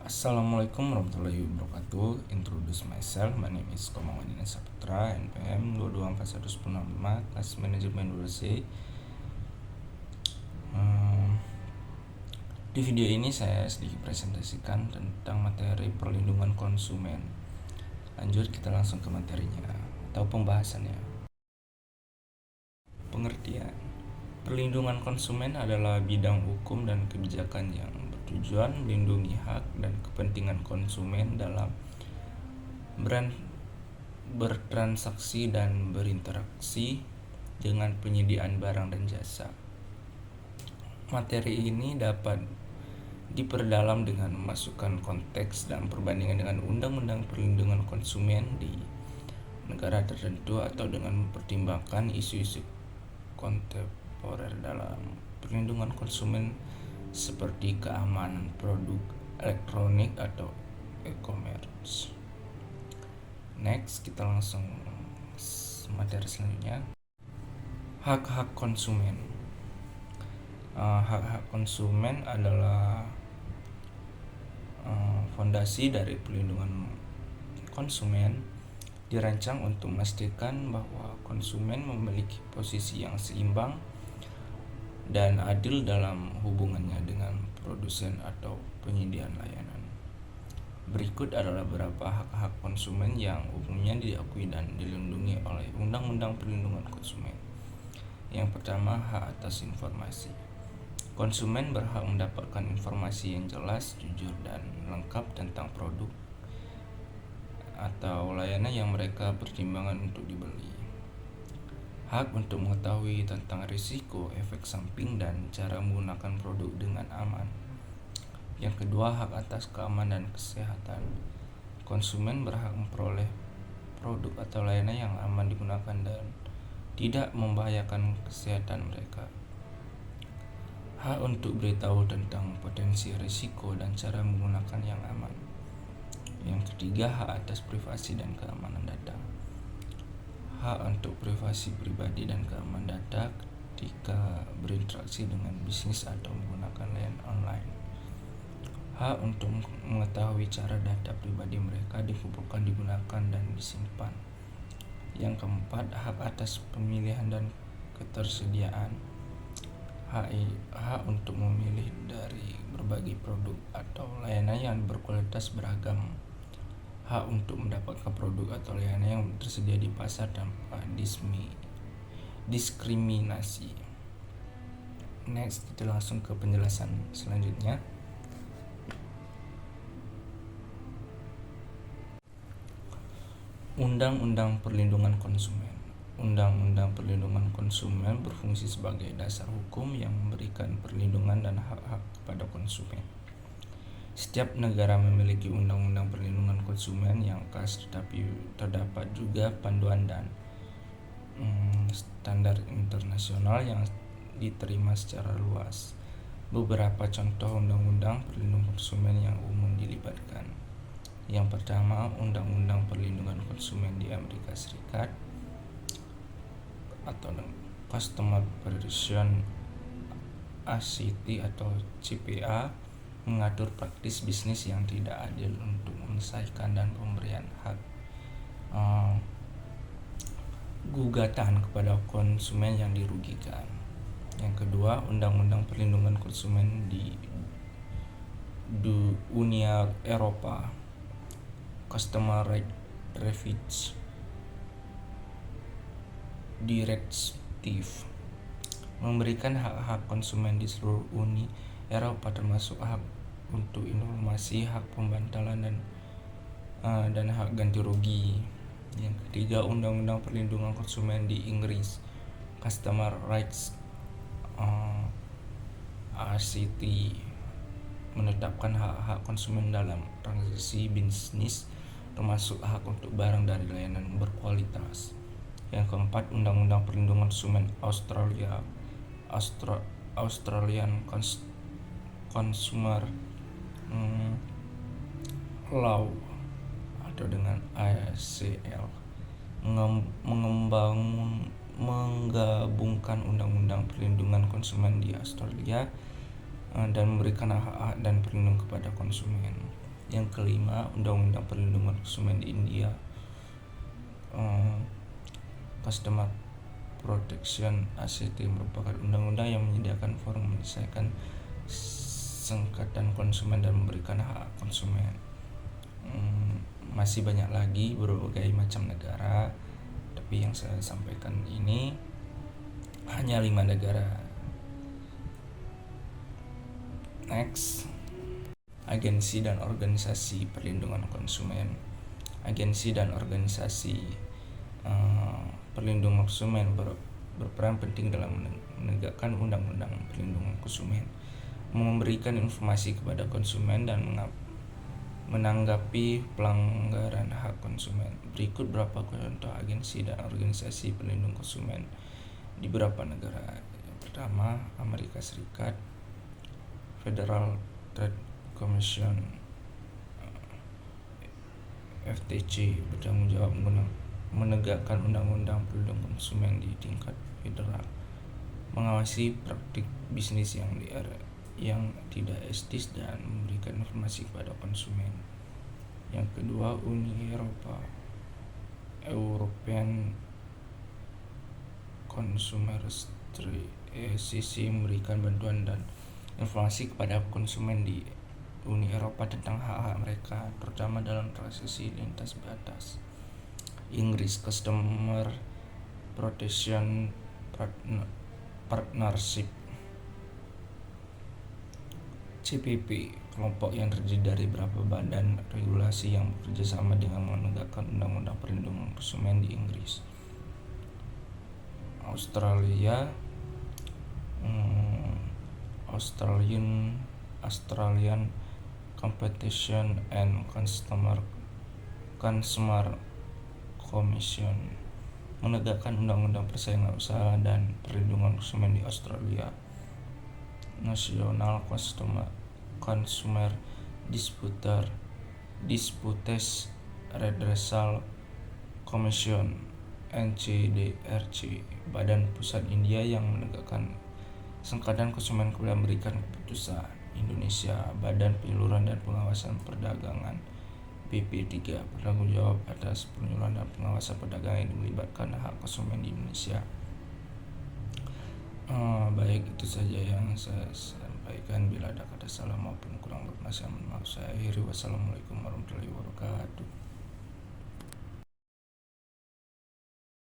Assalamualaikum warahmatullahi wabarakatuh. Introduce myself. My name is Komangwadina Saputra, NPM 2241165, kelas manajemen University. Di video ini saya sedikit presentasikan tentang materi perlindungan konsumen. Lanjut, kita langsung ke materinya atau pembahasannya. Pengertian. Perlindungan konsumen adalah bidang hukum dan kebijakan yang bertujuan melindungi hak dan kepentingan konsumen dalam bertransaksi dan berinteraksi dengan penyediaan barang dan jasa. Materi ini dapat diperdalam dengan memasukkan konteks dan perbandingan dengan Undang-Undang Perlindungan Konsumen di negara tertentu atau dengan mempertimbangkan isu-isu kontemporer dalam perlindungan konsumen seperti keamanan produk elektronik atau e-commerce. Next, kita langsung materi selanjutnya. Hak-hak konsumen. Hak-hak konsumen adalah fondasi dari perlindungan konsumen, dirancang untuk memastikan bahwa konsumen memiliki posisi yang seimbang dan adil dalam hubungannya dengan produsen atau penyediaan layanan. Berikut adalah beberapa hak-hak konsumen yang umumnya diakui dan dilindungi oleh Undang-Undang Perlindungan Konsumen. Yang pertama, hak atas informasi. Konsumen berhak mendapatkan informasi yang jelas, jujur, dan lengkap tentang produk atau layanan yang mereka pertimbangkan untuk dibeli. Hak untuk mengetahui tentang risiko, efek samping, dan cara menggunakan produk dengan aman. Yang kedua, hak atas keamanan dan kesehatan. Konsumen berhak memperoleh produk atau layanan yang aman digunakan dan tidak membahayakan kesehatan mereka. Hak untuk beritahu tentang potensi risiko dan cara menggunakan yang aman. Yang ketiga, hak atas privasi dan keamanan data. Hak untuk privasi pribadi dan keamanan data ketika berinteraksi dengan bisnis atau menggunakan layanan online. Hak untuk mengetahui cara data pribadi mereka dikumpulkan, digunakan, dan disimpan. Yang keempat, hak atas pemilihan dan ketersediaan. Hak untuk memilih dari berbagai produk atau layanan yang berkualitas beragam. Hak untuk mendapatkan produk atau layanan yang tersedia di pasar tanpa diskriminasi. Next, kita langsung ke penjelasan selanjutnya. Undang-Undang Perlindungan Konsumen. Undang-Undang Perlindungan Konsumen berfungsi sebagai dasar hukum yang memberikan perlindungan dan hak-hak kepada konsumen. Setiap negara memiliki undang-undang perlindungan konsumen yang khas, tetapi terdapat juga panduan dan standar internasional yang diterima secara luas. Beberapa contoh undang-undang perlindungan konsumen yang umum dilibatkan. Yang pertama, Undang-Undang Perlindungan Konsumen di Amerika Serikat atau Customer Protection Act atau CPA mengatur praktis bisnis yang tidak adil untuk menyelesaikan dan pemberian hak gugatan kepada konsumen yang dirugikan. Yang kedua, Undang-Undang Perlindungan Konsumen di Uni Eropa, Customer Rights Refugee Directive, memberikan hak-hak konsumen di seluruh Uni Eropa, termasuk hak untuk informasi, hak pembantalan, dan hak ganti rugi. Yang ketiga, Undang-Undang Perlindungan Konsumen di Inggris, Customer Rights Act, menetapkan hak-hak konsumen dalam transaksi bisnis, termasuk hak untuk barang dari layanan berkualitas. Yang keempat, Undang-Undang Perlindungan Konsumen Australian Consumer Law atau dengan ACL, menggabungkan undang-undang perlindungan konsumen di Australia dan memberikan hak-hak dan perlindungan kepada konsumen. Yang kelima, Undang-Undang Perlindungan Konsumen di India, Customer Protection Act merupakan undang-undang yang menyediakan forum menyelesaikan sengketa konsumen dan memberikan hak konsumen. Masih banyak lagi berbagai macam negara, tapi yang saya sampaikan ini hanya 5 negara. Next, agensi dan organisasi perlindungan konsumen. Agensi dan organisasi perlindungan konsumen berperan penting dalam menegakkan undang-undang perlindungan konsumen, memberikan informasi kepada konsumen dan menanggapi pelanggaran hak konsumen. Berikut beberapa contoh agensi dan organisasi perlindungan konsumen di beberapa negara. Yang pertama, Amerika Serikat, Federal Trade Commission FTC bertanggung jawab menegakkan undang-undang perlindungan konsumen di tingkat federal, mengawasi praktik bisnis yang tidak etis dan memberikan informasi kepada konsumen. Yang kedua, Uni Eropa, European Consumer CC memberikan bantuan dan informasi kepada konsumen di Uni Eropa tentang hak-hak mereka, terutama dalam transaksi lintas batas. Inggris, Customer Protection Partnership CPP, kelompok yang terdiri dari beberapa badan regulasi yang bekerja sama dengan menegakkan undang-undang perlindungan konsumen di Inggris. Australia, Australian Competition and Consumer Commission menegakkan undang-undang persaingan usaha dan perlindungan konsumen di Australia. National Consumer Disputes Redressal Commission NCDRC, badan pusat India yang menegakkan sengketa konsumen kemudian memberikan keputusan. Indonesia, Badan Penyaluran dan Pengawasan Perdagangan BP3 bertanggung jawab atas penyaluran dan pengawasan perdagangan yang melibatkan hak konsumen di Indonesia. Baik, itu saja yang saya sampaikan. Bila ada kata salah maupun kurang berkenan, saya akhiri. Wassalamualaikum warahmatullahi wabarakatuh.